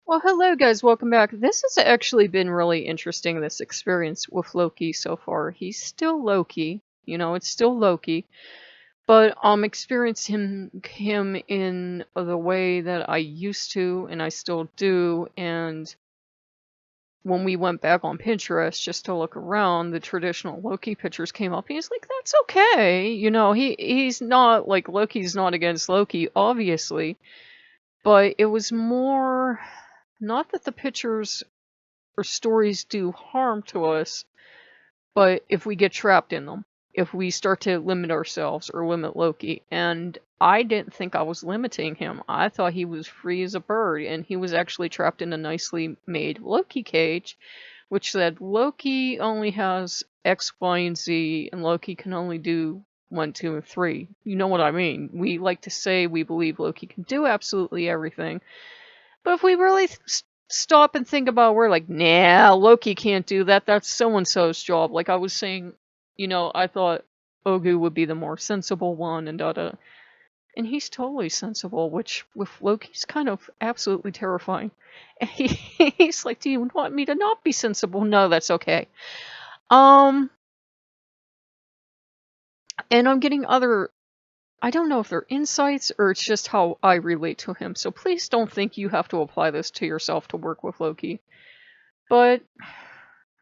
Well, hello guys, welcome back. This has actually been really interesting, this experience with Loki so far. He's still Loki, it's still Loki, but I'm experiencing him in the way that I used to and I still do. And when we went back on Pinterest just to look around, the traditional Loki pictures came up. He's like, that's okay. He's not like Loki's not against Loki, obviously, but it was more not that the pictures or stories do harm to us, but if we get trapped in them, if we start to limit ourselves or limit Loki. And I didn't think I was limiting him. I thought he was free as a bird, and he was actually trapped in a nicely made Loki cage, which said Loki only has X, Y, and Z, and Loki can only do 1, 2, and 3. You know what I mean? We like to say we believe Loki can do absolutely everything. But if we really stop and think about, we're like, nah, Loki can't do that. That's so-and-so's job. Like I was saying, I thought Ogu would be the more sensible one and da-da. And he's totally sensible, which with Loki's kind of absolutely terrifying. And he's like, do you want me to not be sensible? No, that's okay. And I'm getting other, I don't know if they're insights or it's just how I relate to him. So please don't think you have to apply this to yourself to work with Loki. But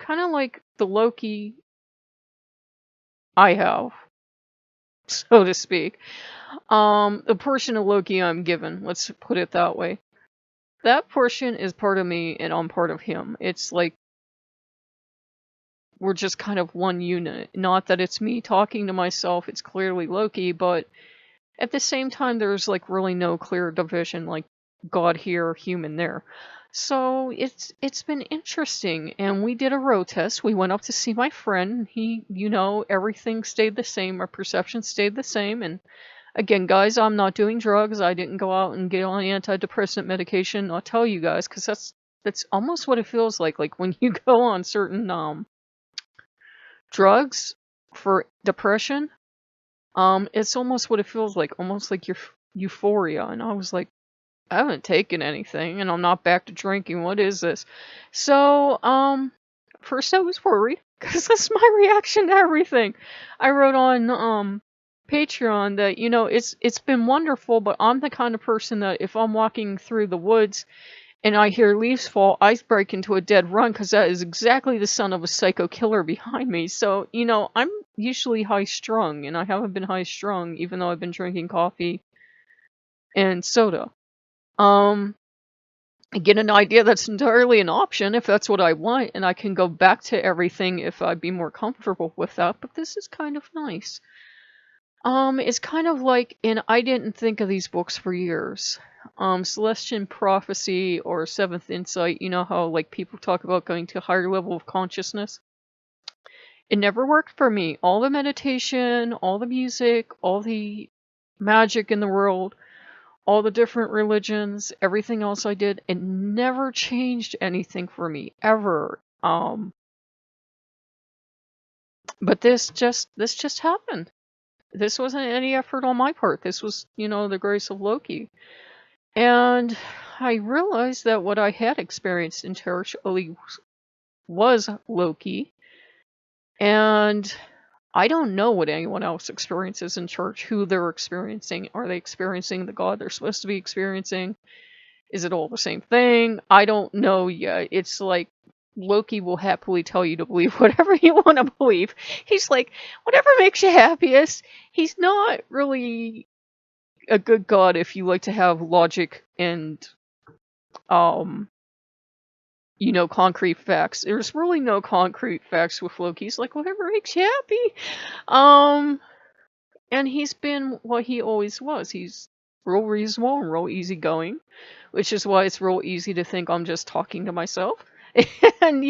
kind of like the Loki I have, so to speak. The portion of Loki I'm given, let's put it that way. That portion is part of me and I'm part of him. It's like we're just kind of one unit. Not that it's me talking to myself, it's clearly Loki, but at the same time there's like really no clear division, like God here, human there. So it's been interesting, and we did a road test. We went up to see my friend. He, everything stayed the same. Our perception stayed the same. And again, guys, I'm not doing drugs. I didn't go out and get on antidepressant medication. I'll tell you guys, because that's almost what it feels like when you go on certain drugs for depression. It's almost what it feels like, almost like euphoria. And I was like, I haven't taken anything and I'm not back to drinking. What is this? So, first I was worried because that's my reaction to everything. I wrote on Patreon that, it's been wonderful, but I'm the kind of person that if I'm walking through the woods and I hear leaves fall, I break into a dead run because that is exactly the son of a psycho killer behind me. So, I'm usually high strung, and I haven't been high strung even though I've been drinking coffee and soda. I get an idea that's entirely an option if that's what I want, and I can go back to everything if I'd be more comfortable with that, but this is kind of nice. It's kind of like, and I didn't think of these books for years. Celestian Prophecy or Seventh Insight, you know how like people talk about going to a higher level of consciousness? It never worked for me. All the meditation, all the music, all the magic in the world, all the different religions, everything else I did, it never changed anything for me, ever. But this just happened. This wasn't any effort on my part. This was, the grace of Loki. And I realized that what I had experienced in church only was Loki. And I don't know what anyone else experiences in church, who they're experiencing. Are they experiencing the God they're supposed to be experiencing? Is it all the same thing? I don't know yet. It's like Loki will happily tell you to believe whatever you want to believe. He's like, whatever makes you happiest. He's not really a good God if you like to have logic and, concrete facts. There's really no concrete facts with Loki. He's like, whatever makes you happy. And he's been what he always was. He's real reasonable and real easygoing, which is why it's real easy to think I'm just talking to myself. And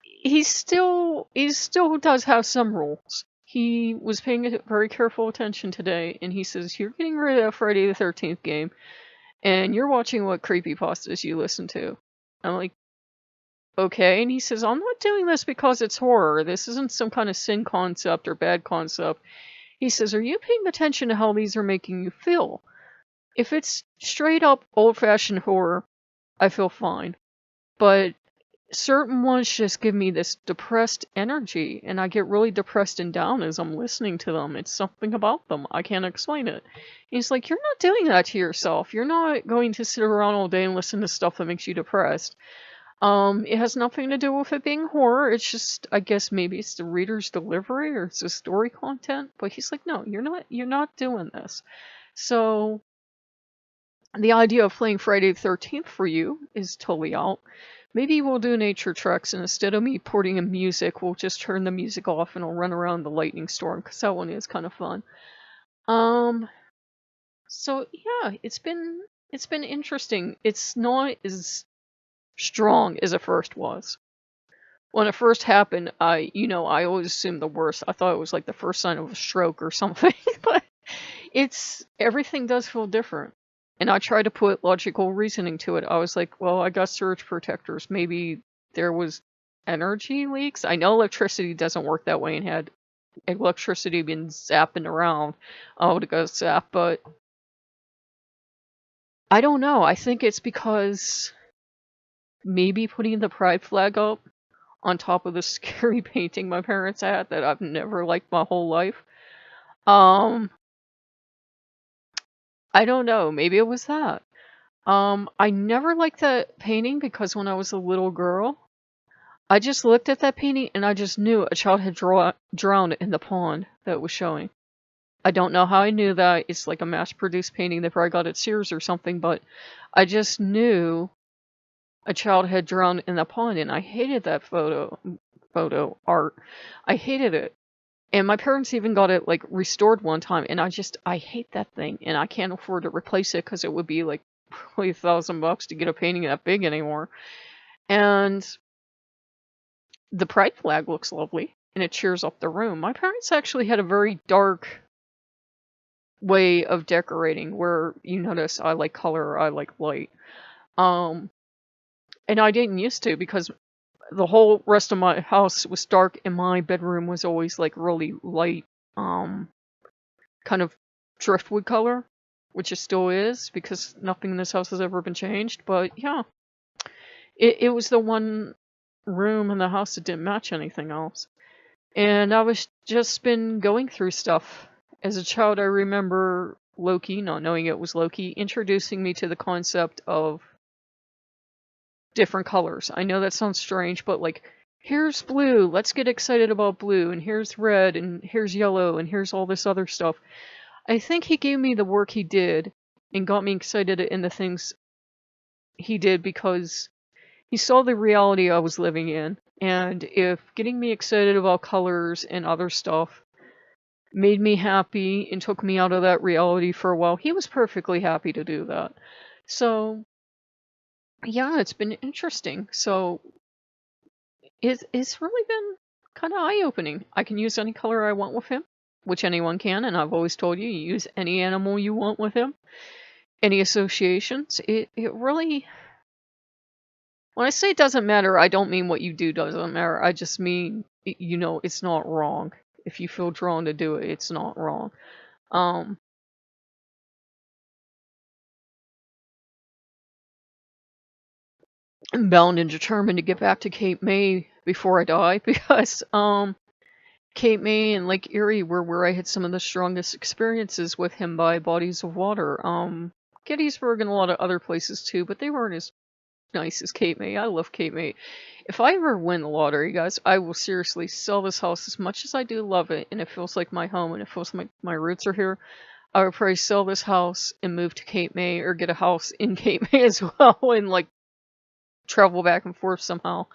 he still does have some rules. He was paying very careful attention today, and he says, you're getting rid of that Friday the 13th game, and you're watching what creepypastas you listen to. I'm like, okay. And he says, I'm not doing this because it's horror. This isn't some kind of sin concept or bad concept. He says, are you paying attention to how these are making you feel? If it's straight up old-fashioned horror, I feel fine. But certain ones just give me this depressed energy, and I get really depressed and down as I'm listening to them. It's something about them. I can't explain it. He's like, you're not doing that to yourself. You're not going to sit around all day and listen to stuff that makes you depressed. It has nothing to do with it being horror. It's just, I guess maybe it's the reader's delivery or it's the story content. But he's like, no, you're not doing this. So the idea of playing Friday the 13th for you is totally out. Maybe we'll do nature treks, and instead of me porting in music, we'll just turn the music off and I'll run around the lightning storm, because that one is kind of fun. So yeah, it's been interesting. It's not as strong as it first was. When it first happened, I always assumed the worst. I thought it was like the first sign of a stroke or something, but everything does feel different. And I tried to put logical reasoning to it. I was like, well, I got surge protectors. Maybe there was energy leaks. I know electricity doesn't work that way, and had electricity been zapping around, I would have got zapped. But I don't know. I think it's because maybe putting the pride flag up on top of the scary painting my parents had that I've never liked my whole life. I don't know. Maybe it was that. I never liked that painting because when I was a little girl, I just looked at that painting and I just knew a child had drowned in the pond that was showing. I don't know how I knew that. It's like a mass-produced painting they probably got at Sears or something, but I just knew a child had drowned in the pond, and I hated that photo art. I hated it. And my parents even got it like restored one time, and I hate that thing, and I can't afford to replace it because it would be like probably $1,000 to get a painting that big anymore. And the pride flag looks lovely, and it cheers up the room. My parents actually had a very dark way of decorating, where you notice I like color, I like light. And I didn't used to, because the whole rest of my house was dark, and my bedroom was always like really light, kind of driftwood color, which it still is, because nothing in this house has ever been changed. But yeah, it was the one room in the house that didn't match anything else. And I was just been going through stuff. As a child, I remember Loki, not knowing it was Loki, introducing me to the concept of different colors. I know that sounds strange, but like, here's blue, let's get excited about blue, and here's red, and here's yellow, and here's all this other stuff. I think he gave me the work he did and got me excited in the things he did because he saw the reality I was living in. And if getting me excited about colors and other stuff made me happy and took me out of that reality for a while, he was perfectly happy to do that. So yeah, it's been interesting. So it's really been kind of eye-opening. I can use any color I want with him, which anyone can, and I've always told you, use any animal you want with him. Any associations. It really... When I say it doesn't matter, I don't mean what you do doesn't matter. I just mean, it's not wrong. If you feel drawn to do it, it's not wrong. I'm bound and determined to get back to Cape May before I die, because Cape May and Lake Erie were where I had some of the strongest experiences with him by bodies of water. Gettysburg and a lot of other places too, but they weren't as nice as Cape May. I love Cape May. If I ever win the lottery, guys, I will seriously sell this house. As much as I do love it, and it feels like my home, and it feels like my roots are here, I would probably sell this house and move to Cape May, or get a house in Cape May as well, and like travel back and forth somehow.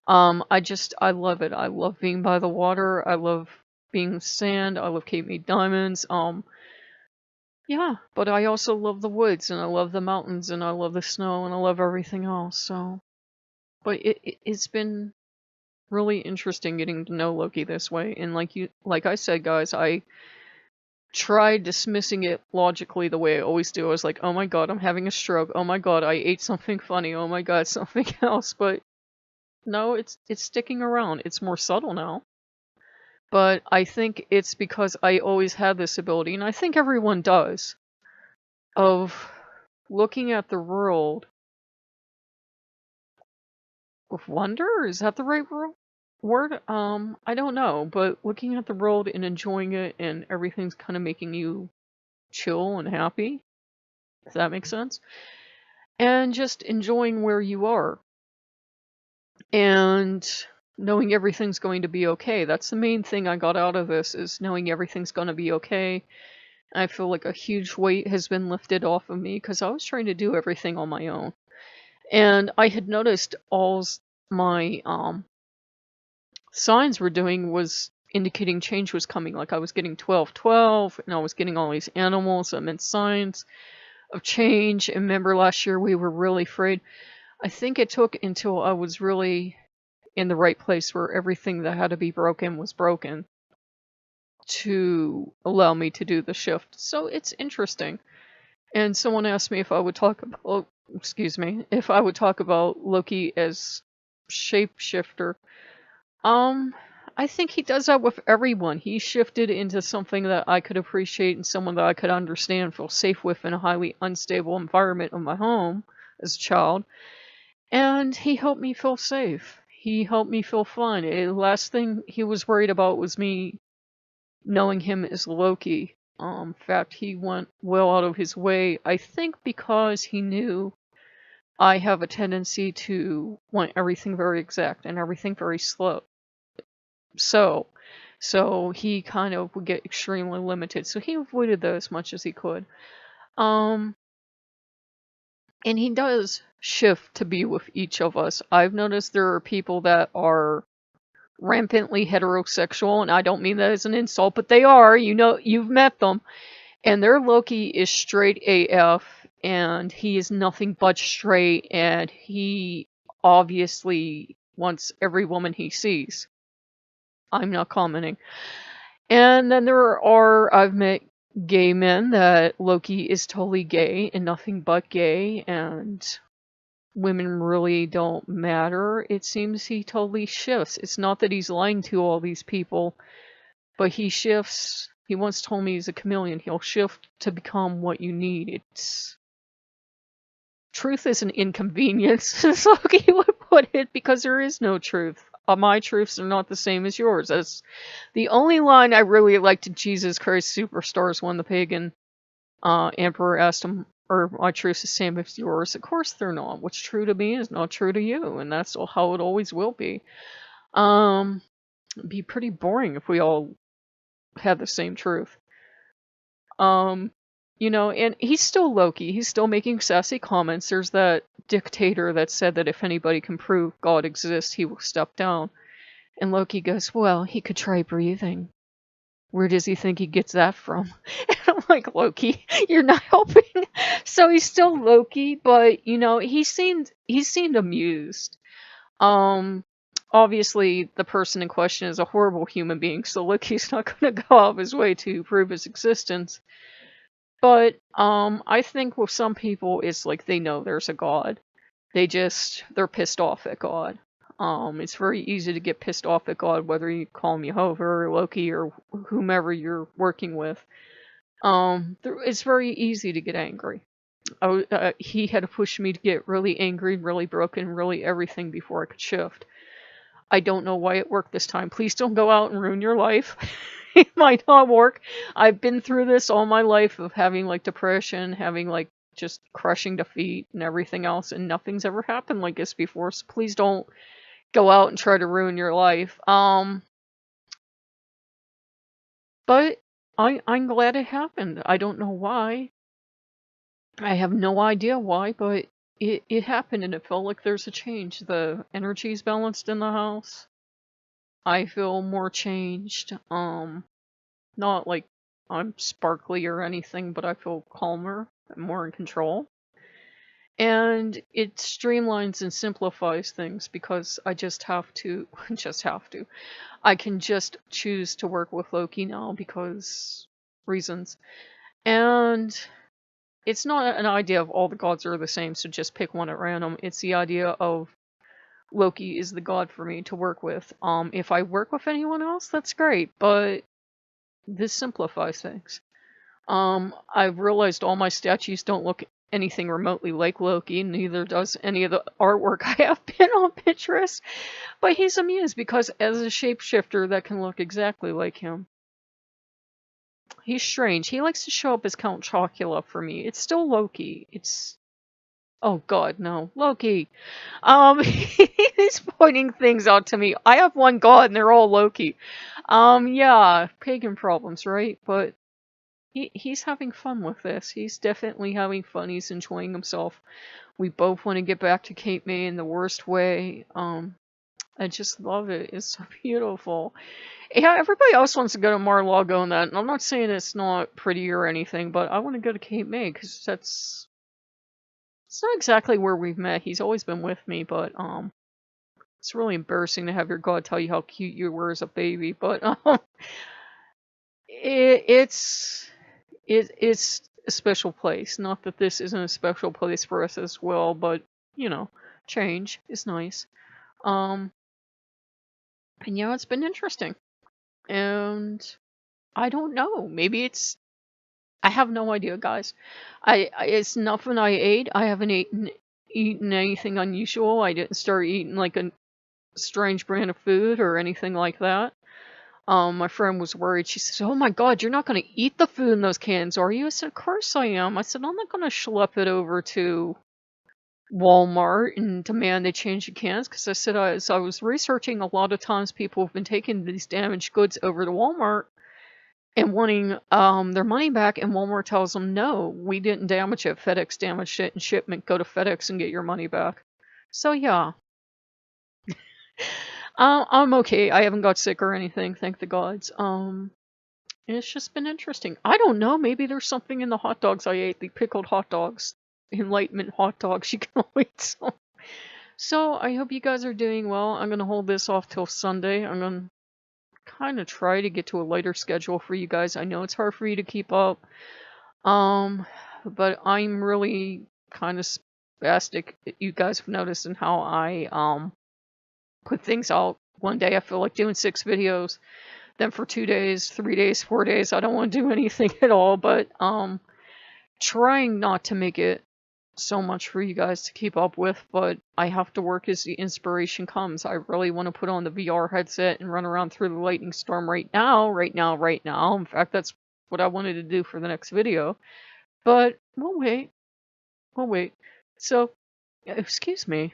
I love it. I love being by the water. I love being sand. I love Cape May diamonds. Yeah, but I also love the woods, and I love the mountains, and I love the snow, and I love everything else. So, but it's been really interesting getting to know Loki this way. And like I said, guys, I tried dismissing it logically the way I always do. I was like, oh my god, I'm having a stroke. Oh my god, I ate something funny. Oh my god, something else. But no, it's sticking around. It's more subtle now. But I think it's because I always had this ability, and I think everyone does. of looking at the world with wonder. Is that the right word? I don't know, but looking at the world and enjoying it, and everything's kind of making you chill and happy, if that makes sense. And just enjoying where you are. And knowing everything's going to be okay. That's the main thing I got out of this, is knowing everything's going to be okay. I feel like a huge weight has been lifted off of me, because I was trying to do everything on my own. And I had noticed all my signs were doing was indicating change was coming. Like, I was getting 12-12, and I was getting all these animals that meant signs of change. And remember last year we were really afraid. I think it took until I was really in the right place where everything that had to be broken was broken to allow me to do the shift. So it's interesting. And someone asked me if I would talk about, if I would talk about Loki as shapeshifter. I think he does that with everyone. He shifted into something that I could appreciate and someone that I could understand, feel safe with in a highly unstable environment of my home as a child. And he helped me feel safe. He helped me feel fine. The last thing he was worried about was me knowing him as Loki. In fact, he went well out of his way, I think because he knew I have a tendency to want everything very exact and everything very slow. So he kind of would get extremely limited. So he avoided that as much as he could. And he does shift to be with each of us. I've noticed there are people that are rampantly heterosexual, and I don't mean that as an insult, but they are. You know, you've met them. And their Loki is straight AF, and he is nothing but straight, and he obviously wants every woman he sees. I'm not commenting. And then I've met gay men that Loki is totally gay and nothing but gay, and women really don't matter. It seems he totally shifts. It's not that he's lying to all these people, but he shifts. He once told me he's a chameleon. He'll shift to become what you need. Truth is an inconvenience, as Loki would put it, because there is no truth. My truths are not the same as yours. That's the only line I really liked in Jesus Christ Superstars when the pagan emperor asked him, "Are my truths the same as yours?" Of course they're not. What's true to me is not true to you, and that's how it always will be. It'd be pretty boring if we all had the same truth. You know, and he's still Loki. He's still making sassy comments. There's that dictator that said that if anybody can prove God exists, he will step down. And Loki goes, well, he could try breathing. Where does he think he gets that from? And I'm like, Loki, you're not helping. So he's still Loki, but, you know, he seemed amused. Obviously, the person in question is a horrible human being, so Loki's not going to go out of his way to prove his existence. But I think with some people, it's like they know there's a God. They're pissed off at God. It's very easy to get pissed off at God, whether you call him Jehovah or Loki or whomever you're working with. It's very easy to get angry. He had to push me to get really angry, really broken, really everything before I could shift. I don't know why it worked this time. Please don't go out and ruin your life. It might not work. I've been through this all my life of having like depression, having like just crushing defeat and everything else, and nothing's ever happened like this before, so please don't go out and try to ruin your life. But I'm glad it happened. I don't know why. I have no idea why, but it happened and it felt like there's a change. The energy's balanced in the house. I feel more changed. Not like I'm sparkly or anything, but I feel calmer and more in control. And it streamlines and simplifies things because I just have to, I can just choose to work with Loki now because reasons. And it's not an idea of all the gods are the same, so just pick one at random. It's the idea of Loki is the god for me to work with. If I work with anyone else, that's great, but this simplifies things. I've realized all my statues don't look anything remotely like Loki, neither does any of the artwork I have been on Pinterest. But he's amused because as a shapeshifter that can look exactly like him. He's strange. He likes to show up as Count Chocula for me. It's still Loki. It's oh god, no. Loki. He's pointing things out to me. I have one god and they're all Loki. Yeah, pagan problems, right? But he's having fun with this. He's definitely having fun. He's enjoying himself. We both want to get back to Cape May in the worst way. I just love it. It's so beautiful. Yeah, everybody else wants to go to Mar-a-Lago and that, and I'm not saying it's not pretty or anything, but I want to go to Cape May because it's not exactly where we've met. He's always been with me, but it's really embarrassing to have your god tell you how cute you were as a baby. But it's a special place. Not that this isn't a special place for us as well, but you know, change is nice. And yeah, it's been interesting. And I don't know. Maybe it's. I have no idea, guys. It's nothing I ate. I haven't eaten anything unusual. I didn't start eating like a strange brand of food or anything like that. My friend was worried. She said, "Oh my God, you're not going to eat the food in those cans, are you?" I said, "Of course I am." I said, "I'm not going to schlep it over to Walmart and demand they change the cans," because I said, as I was researching, a lot of times people have been taking these damaged goods over to Walmart and wanting their money back, and Walmart tells them, "No, we didn't damage it. FedEx damaged it, and shipment. Go to FedEx and get your money back." So yeah, I'm okay. I haven't got sick or anything, thank the gods. It's just been interesting. I don't know. Maybe there's something in the hot dogs I ate. The pickled hot dogs, Enlightenment hot dogs. You can only eat some. So I hope you guys are doing well. I'm gonna hold this off till Sunday. I'm gonna kind of try to get to a lighter schedule for you guys. I know it's hard for you to keep up. But I'm really kind of spastic. You guys have noticed in how I put things out. One day I feel like doing 6 videos. Then for 2 days, 3 days, 4 days, I don't want to do anything at all. But trying not to make it so much for you guys to keep up with, but I have to work as the inspiration comes. I really want to put on the VR headset and run around through the lightning storm right now. In fact, that's what I wanted to do for the next video. But we'll wait. So, excuse me.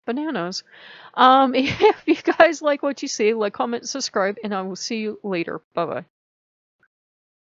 Bananas. If you guys like what you see, like, comment, subscribe, and I will see you later. Bye-bye.